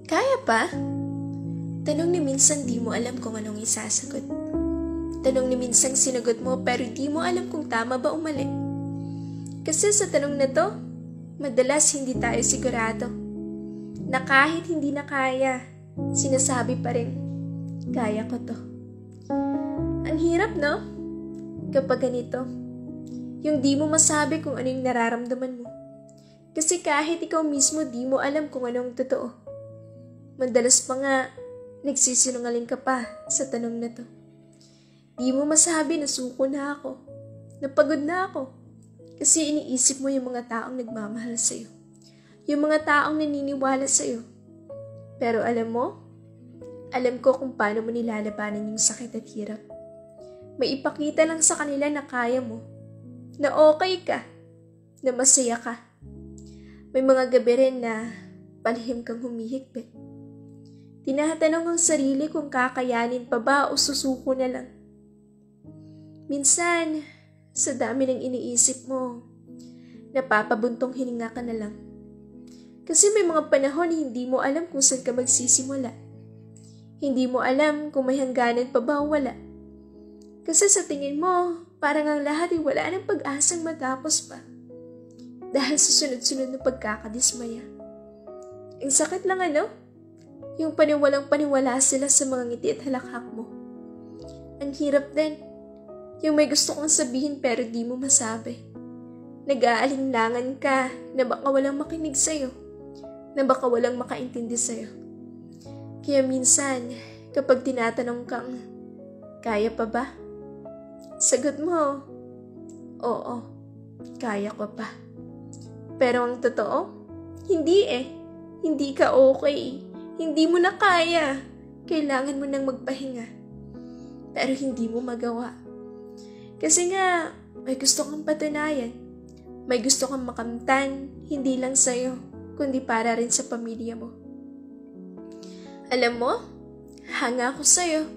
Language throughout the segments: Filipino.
Kaya pa? Tanong ni minsan di mo alam kung anong isasagot. Tanong ni minsang sinagot mo pero di mo alam kung tama ba o mali. Kasi sa tanong na to, madalas hindi tayo sigurado. Na kahit hindi na kaya, sinasabi pa rin, kaya ko to. Ang hirap, no? Kapag ganito, yung di mo masabi kung ano yung nararamdaman mo. Kasi kahit ikaw mismo di mo alam kung anong totoo. Madalas pa nga, nagsisinungaling ka pa sa tanong na to. Di mo masabi na suko na ako, napagod na ako. Kasi iniisip mo yung mga taong nagmamahal sa'yo. Yung mga taong naniniwala sa'yo. Pero alam mo, alam ko kung paano mo nilalabanan yung sakit at hirap. May ipakita lang sa kanila na kaya mo, na okay ka, na masaya ka. May mga gabi rin na palihim kang humihigpit. Tinatanong ang sarili kung kakayanin pa ba o susuko na lang. Minsan, sa dami ng iniisip mo, napapabuntong hininga ka na lang. Kasi may mga panahon hindi mo alam kung saan ka magsisimula. Hindi mo alam kung may hangganan pa ba o wala. Kasi sa tingin mo, parang ang lahat ay wala ng pag-asang matapos pa. Dahil sa sunod-sunod na pagkakadismaya. Ang sakit lang yung paniwalang paniwala sila sa mga ngiti at halakhak mo. Ang hirap din, yung may gusto kong sabihin pero di mo masabi. Nag-aalinlangan ka na baka walang makinig sa'yo, na baka walang makaintindi sa'yo. Kaya minsan, kapag tinatanong kang, kaya pa ba? Sagot mo, oo, kaya ko pa. Pero ang totoo, hindi Hindi ka okay. Hindi mo na kaya. Kailangan mo nang magpahinga. Pero hindi mo magawa. Kasi nga, may gusto kang patunayan. May gusto kang makamtan, hindi lang sa'yo, kundi para rin sa pamilya mo. Alam mo, hanga ako sa'yo.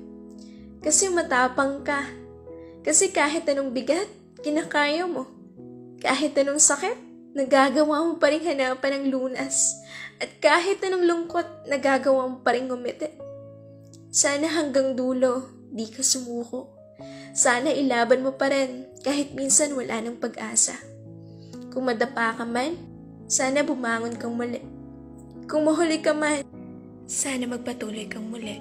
Kasi matapang ka. Kasi kahit anong bigat, kinakaya mo. Kahit anong sakit, nagagawa mo pa rin hanapan ng lunas. At kahit anong lungkot, nagagawa mo pa rin ngumiti. Sana hanggang dulo, di ka sumuko. Sana ilaban mo pa rin, kahit minsan wala ng pag-asa. Kung madapa ka man, sana bumangon kang muli. Kung mahuli ka man, sana magpatuloy kang muli.